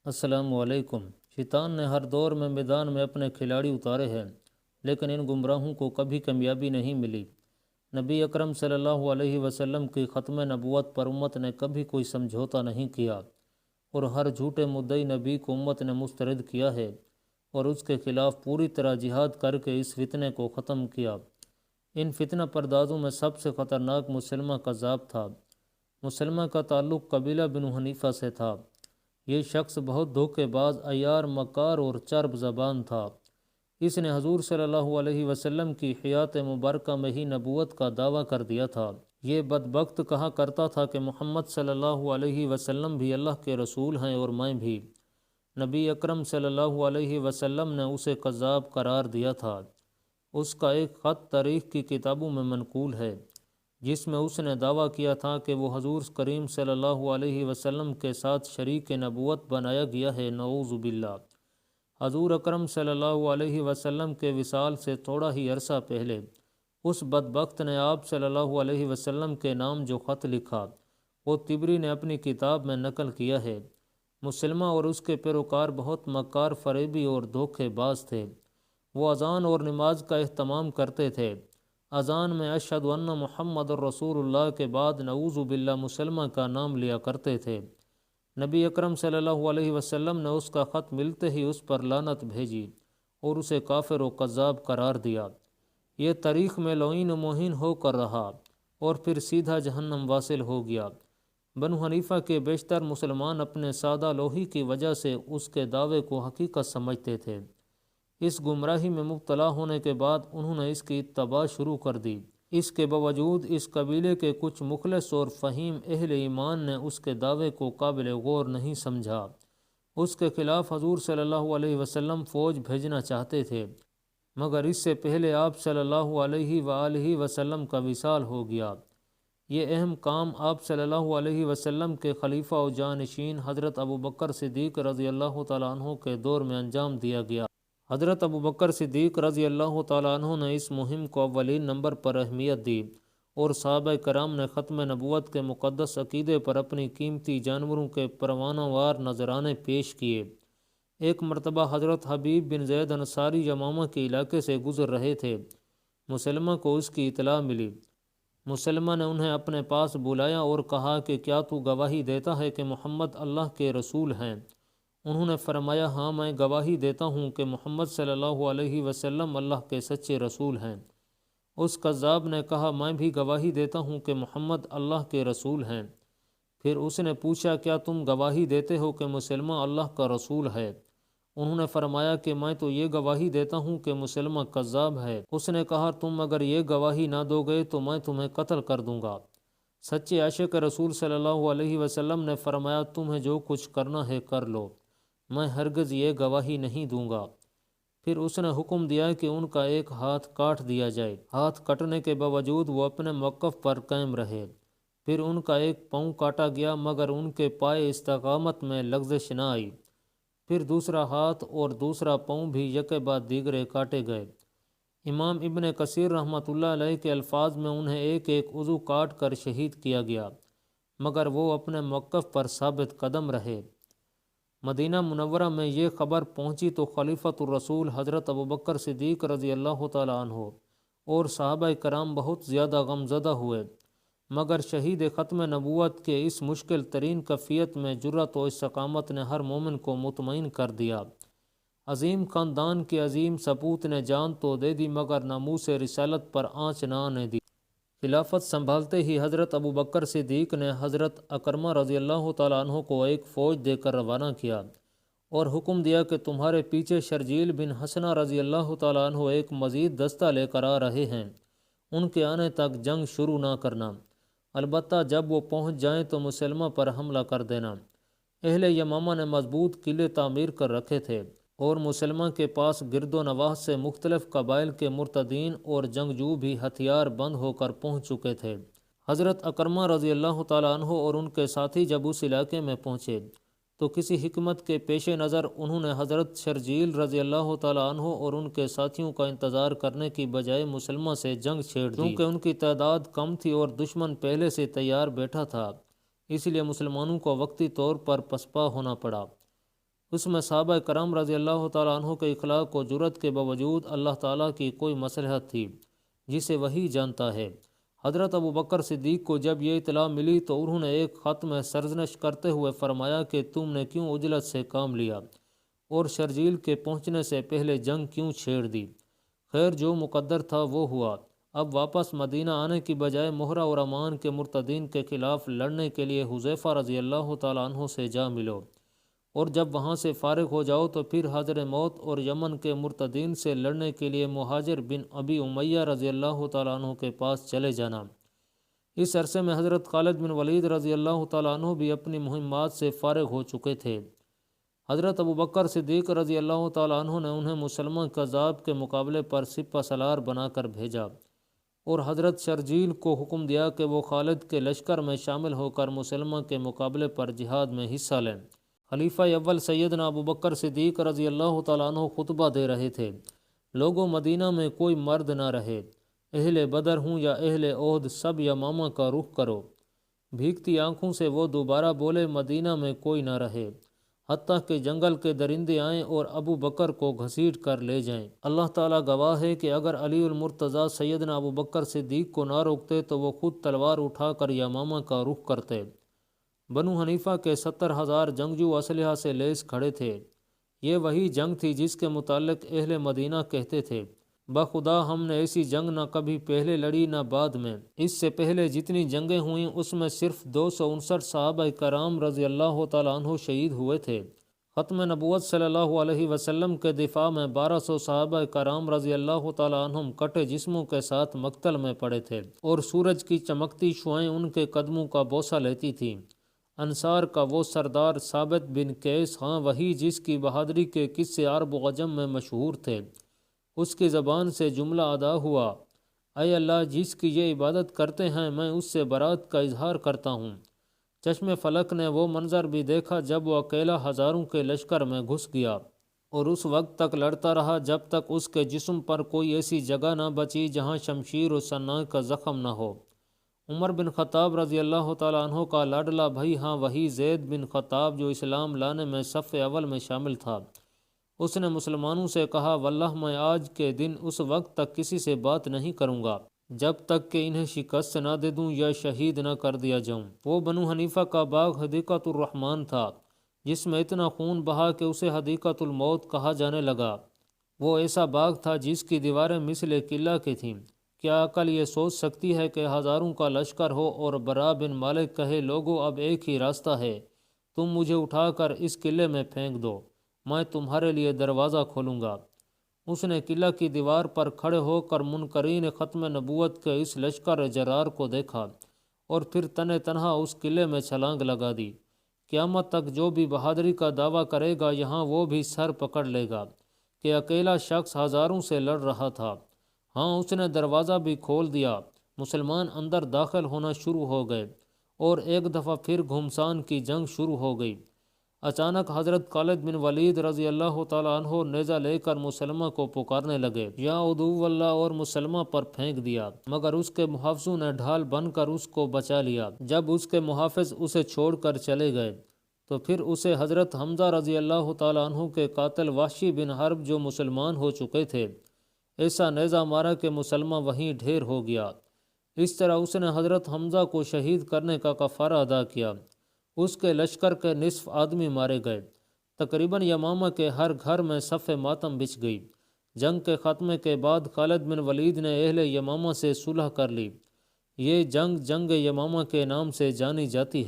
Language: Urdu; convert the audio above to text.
السلام علیکم۔ شیطان نے ہر دور میں میدان میں اپنے کھلاڑی اتارے ہیں، لیکن ان گمراہوں کو کبھی کامیابی نہیں ملی۔ نبی اکرم صلی اللہ علیہ وسلم کی ختم نبوت پر امت نے کبھی کوئی سمجھوتا نہیں کیا، اور ہر جھوٹے مدعی نبی کو امت نے مسترد کیا ہے اور اس کے خلاف پوری طرح جہاد کر کے اس فتنے کو ختم کیا۔ ان فتنہ پردازوں میں سب سے خطرناک مسلمہ کذاب تھا۔ مسلمہ کا تعلق قبیلہ بنو حنیفہ سے تھا۔ یہ شخص بہت دھوکے باز، عیار، مکار اور چرب زبان تھا۔ اس نے حضور صلی اللہ علیہ وسلم کی حیات مبارکہ میں ہی نبوت کا دعویٰ کر دیا تھا۔ یہ بدبخت کہا کرتا تھا کہ محمد صلی اللہ علیہ وسلم بھی اللہ کے رسول ہیں اور میں بھی۔ نبی اکرم صلی اللہ علیہ وسلم نے اسے کذاب قرار دیا تھا۔ اس کا ایک خط تاریخ کی کتابوں میں منقول ہے، جس میں اس نے دعویٰ کیا تھا کہ وہ حضور کریم صلی اللہ علیہ وسلم کے ساتھ شریک نبوت بنایا گیا ہے۔ نعوذ باللہ۔ حضور اکرم صلی اللہ علیہ وسلم کے وصال سے تھوڑا ہی عرصہ پہلے اس بدبخت نے آپ صلی اللہ علیہ وسلم کے نام جو خط لکھا، وہ طبری نے اپنی کتاب میں نقل کیا ہے۔ مسلمہ اور اس کے پیروکار بہت مکار، فریبی اور دھوکے باز تھے۔ وہ اذان اور نماز کا اہتمام کرتے تھے۔ اذان میں اشہد ان محمد الرسول اللہ کے بعد نعوذ باللہ مسلمہ کا نام لیا کرتے تھے۔ نبی اکرم صلی اللہ علیہ وسلم نے اس کا خط ملتے ہی اس پر لعنت بھیجی اور اسے کافر و کذاب قرار دیا۔ یہ تاریخ میں لعین و موہین ہو کر رہا اور پھر سیدھا جہنم واصل ہو گیا۔ بنو حنیفہ کے بیشتر مسلمان اپنے سادہ لوہی کی وجہ سے اس کے دعوے کو حقیقت سمجھتے تھے۔ اس گمراہی میں مبتلا ہونے کے بعد انہوں نے اس کی اتباع شروع کر دی۔ اس کے باوجود اس قبیلے کے کچھ مخلص اور فہیم اہل ایمان نے اس کے دعوے کو قابل غور نہیں سمجھا۔ اس کے خلاف حضور صلی اللہ علیہ وسلم فوج بھیجنا چاہتے تھے، مگر اس سے پہلے آپ صلی اللہ علیہ وآلہ وسلم کا وصال ہو گیا۔ یہ اہم کام آپ صلی اللہ علیہ وسلم کے خلیفہ و جانشین حضرت ابوبکر صدیق رضی اللہ تعالیٰ عنہ کے دور میں انجام دیا گیا۔ حضرت ابوبکر صدیق رضی اللہ تعالیٰ عنہ نے اس مہم کو اولین نمبر پر اہمیت دی، اور صحابہ کرام نے ختم نبوت کے مقدس عقیدے پر اپنی قیمتی جانوروں کے پروانہ وار نذرانے پیش کیے۔ ایک مرتبہ حضرت حبیب بن زید انصاری یمامہ کے علاقے سے گزر رہے تھے۔ مسلمہ کو اس کی اطلاع ملی۔ مسلمہ نے انہیں اپنے پاس بلایا اور کہا کہ کیا تو گواہی دیتا ہے کہ محمد اللہ کے رسول ہیں؟ انہوں نے فرمایا، ہاں میں گواہی دیتا ہوں کہ محمد صلی اللہ علیہ وسلم اللہ کے سچے رسول ہیں۔ اس کذاب نے کہا، میں بھی گواہی دیتا ہوں کہ محمد اللہ کے رسول ہیں۔ پھر اس نے پوچھا، کیا تم گواہی دیتے ہو کہ مسلمہ اللہ کا رسول ہے؟ انہوں نے فرمایا کہ میں تو یہ گواہی دیتا ہوں کہ مسلمہ کذاب ہے۔ اس نے کہا، تم اگر یہ گواہی نہ دو گے تو میں تمہیں قتل کر دوں گا۔ سچے عاشق رسول صلی اللہ علیہ وسلم نے فرمایا، تمہیں جو کچھ کرنا ہے کر لو، میں ہرگز یہ گواہی نہیں دوں گا۔ پھر اس نے حکم دیا کہ ان کا ایک ہاتھ کاٹ دیا جائے۔ ہاتھ کٹنے کے باوجود وہ اپنے موقف پر قائم رہے۔ پھر ان کا ایک پاؤں کاٹا گیا، مگر ان کے پائے استقامت میں لغزش نہ آئی۔ پھر دوسرا ہاتھ اور دوسرا پاؤں بھی یکے بعد دیگرے کاٹے گئے۔ امام ابن کثیر رحمۃ اللہ علیہ کے الفاظ میں انہیں ایک ایک عضو کاٹ کر شہید کیا گیا، مگر وہ اپنے موقف پر ثابت قدم رہے۔ مدینہ منورہ میں یہ خبر پہنچی تو خلیفۃ الرسول حضرت ابوبکر صدیق رضی اللہ تعالیٰ عنہ اور صحابہ کرام بہت زیادہ غمزدہ ہوئے، مگر شہید ختم نبوت کے اس مشکل ترین کیفیت میں جرأت و استقامت نے ہر مومن کو مطمئن کر دیا۔ عظیم خاندان کے عظیم سپوت نے جان تو دے دی، مگر ناموس رسالت پر آنچ نہ آنے دی۔ خلافت سنبھالتے ہی حضرت ابوبکر صدیق نے حضرت اکرمہ رضی اللہ تعالیٰ عنہ کو ایک فوج دے کر روانہ کیا اور حکم دیا کہ تمہارے پیچھے شرجیل بن حسنہ رضی اللہ تعالیٰ عنہ ایک مزید دستہ لے کر آ رہے ہیں، ان کے آنے تک جنگ شروع نہ کرنا، البتہ جب وہ پہنچ جائیں تو مسلمہ پر حملہ کر دینا۔ اہل یمامہ نے مضبوط قلعے تعمیر کر رکھے تھے اور مسلمہ کے پاس گرد و نواح سے مختلف قبائل کے مرتدین اور جنگجو بھی ہتھیار بند ہو کر پہنچ چکے تھے۔ حضرت اکرمہ رضی اللہ تعالیٰ عنہ اور ان کے ساتھی جب اس علاقے میں پہنچے تو کسی حکمت کے پیش نظر انہوں نے حضرت شرجیل رضی اللہ تعالیٰ عنہ اور ان کے ساتھیوں کا انتظار کرنے کی بجائے مسلمہ سے جنگ چھیڑ دی۔ کیونکہ ان کی تعداد کم تھی اور دشمن پہلے سے تیار بیٹھا تھا، اس لیے مسلمانوں کو وقتی طور پر پسپا ہونا پڑا۔ اس میں صحابہ کرام رضی اللہ تعالیٰ عنہ کے اخلاق و جرأت کے باوجود اللہ تعالیٰ کی کوئی مصلحت تھی جسے وہی جانتا ہے۔ حضرت ابو بکر صدیق کو جب یہ اطلاع ملی تو انہوں نے ایک خط میں سرزنش کرتے ہوئے فرمایا کہ تم نے کیوں عجلت سے کام لیا اور شرجیل کے پہنچنے سے پہلے جنگ کیوں چھیڑ دی؟ خیر، جو مقدر تھا وہ ہوا۔ اب واپس مدینہ آنے کی بجائے مہرہ اور امان کے مرتدین کے خلاف لڑنے کے لیے حذیفہ رضی اللہ تعالیٰ عنہ سے جا ملو، اور جب وہاں سے فارغ ہو جاؤ تو پھر حضر موت اور یمن کے مرتدین سے لڑنے کے لیے مہاجر بن ابی امیہ رضی اللہ تعالیٰ عنہ کے پاس چلے جانا۔ اس عرصے میں حضرت خالد بن ولید رضی اللہ تعالیٰ عنہ بھی اپنی مہمات سے فارغ ہو چکے تھے۔ حضرت ابو بکر صدیق رضی اللہ تعالیٰ عنہ نے انہیں مسلمہ کذاب کے مقابلے پر سپہ سالار بنا کر بھیجا اور حضرت شرجیل کو حکم دیا کہ وہ خالد کے لشکر میں شامل ہو کر مسلمہ کے مقابلے پر جہاد میں حصہ لیں۔ خلیفہ اول سیدنا ابو بکر صدیق رضی اللہ تعالیٰ عنہ خطبہ دے رہے تھے۔ لوگوں، مدینہ میں کوئی مرد نہ رہے، اہل بدر ہوں یا اہل عہد، سب یمامہ کا رخ کرو۔ بھیگتی آنکھوں سے وہ دوبارہ بولے، مدینہ میں کوئی نہ رہے حتیٰ کہ جنگل کے درندے آئیں اور ابو بکر کو گھسیٹ کر لے جائیں۔ اللہ تعالیٰ گواہ ہے کہ اگر علی المرتضیٰ سیدنا ابو بکر صدیق کو نہ روکتے تو وہ خود تلوار اٹھا کر یمامہ کا رخ کرتے۔ بنو حنیفہ کے 70,000 جنگجو اسلحہ سے لیس کھڑے تھے۔ یہ وہی جنگ تھی جس کے متعلق اہل مدینہ کہتے تھے، بخدا ہم نے ایسی جنگ نہ کبھی پہلے لڑی نہ بعد میں۔ اس سے پہلے جتنی جنگیں ہوئیں اس میں صرف 259 صحابہ کرام رضی اللہ تعالیٰ عنہ شہید ہوئے تھے۔ ختم نبوت صلی اللہ علیہ وسلم کے دفاع میں 1200 صحابہ کرام رضی اللہ تعالیٰ عنہم کٹے جسموں کے ساتھ مقتل میں پڑے تھے، اور سورج کی چمکتی شعاعیں ان کے قدموں کا بوسہ لیتی تھیں۔ انصار کا وہ سردار ثابت بن قیس، ہاں وہی جس کی بہادری کے قصے عرب و عجم میں مشہور تھے، اس کی زبان سے جملہ ادا ہوا، اے اللہ، جس کی یہ عبادت کرتے ہیں میں اس سے برات کا اظہار کرتا ہوں۔ چشم فلک نے وہ منظر بھی دیکھا جب وہ اکیلا ہزاروں کے لشکر میں گھس گیا، اور اس وقت تک لڑتا رہا جب تک اس کے جسم پر کوئی ایسی جگہ نہ بچی جہاں شمشیر و سناں کا زخم نہ ہو۔ عمر بن خطاب رضی اللہ تعالیٰ عنہ کا لاڈلا بھائی، ہاں وہی زید بن خطاب جو اسلام لانے میں صف اول میں شامل تھا، اس نے مسلمانوں سے کہا، واللہ میں آج کے دن اس وقت تک کسی سے بات نہیں کروں گا جب تک کہ انہیں شکست نہ دے دوں یا شہید نہ کر دیا جاؤں۔ وہ بنو حنیفہ کا باغ حدیقۃ الرحمن تھا جس میں اتنا خون بہا کہ اسے حدیقۃ الموت کہا جانے لگا۔ وہ ایسا باغ تھا جس کی دیواریں مثل قلعہ کی تھیں۔ کیا عقل یہ سوچ سکتی ہے کہ ہزاروں کا لشکر ہو اور برا بن مالک کہے، لوگو اب ایک ہی راستہ ہے، تم مجھے اٹھا کر اس قلعے میں پھینک دو، میں تمہارے لیے دروازہ کھولوں گا۔ اس نے قلعہ کی دیوار پر کھڑے ہو کر منکرین ختم نبوت کے اس لشکر جرار کو دیکھا اور پھر تن تنہا اس قلعے میں چھلانگ لگا دی۔ قیامت تک جو بھی بہادری کا دعویٰ کرے گا یہاں وہ بھی سر پکڑ لے گا کہ اکیلا شخص ہزاروں سے لڑ رہا تھا۔ ہاں، اس نے دروازہ بھی کھول دیا، مسلمان اندر داخل ہونا شروع ہو گئے اور ایک دفعہ پھر گھمسان کی جنگ شروع ہو گئی۔ اچانک حضرت خالد بن ولید رضی اللہ تعالیٰ عنہ نیزہ لے کر مسلمہ کو پکارنے لگے، یا عدو اللہ، اور مسلمہ پر پھینک دیا، مگر اس کے محافظوں نے ڈھال بن کر اس کو بچا لیا۔ جب اس کے محافظ اسے چھوڑ کر چلے گئے تو پھر اسے حضرت حمزہ رضی اللہ تعالیٰ عنہ کے قاتل وحشی بن حرب جو مسلمان ہو چکے تھے ایسا نیزہ مارا کہ مسلمہ وہیں ڈھیر ہو گیا۔ اس طرح اس نے حضرت حمزہ کو شہید کرنے کا کفارہ ادا کیا۔ اس کے لشکر کے نصف آدمی مارے گئے۔ تقریباً یمامہ کے ہر گھر میں صف ماتم بچھ گئی۔ جنگ کے خاتمے کے بعد خالد بن ولید نے اہل یمامہ سے صلح کر لی۔ یہ جنگ یمامہ کے نام سے جانی جاتی ہے۔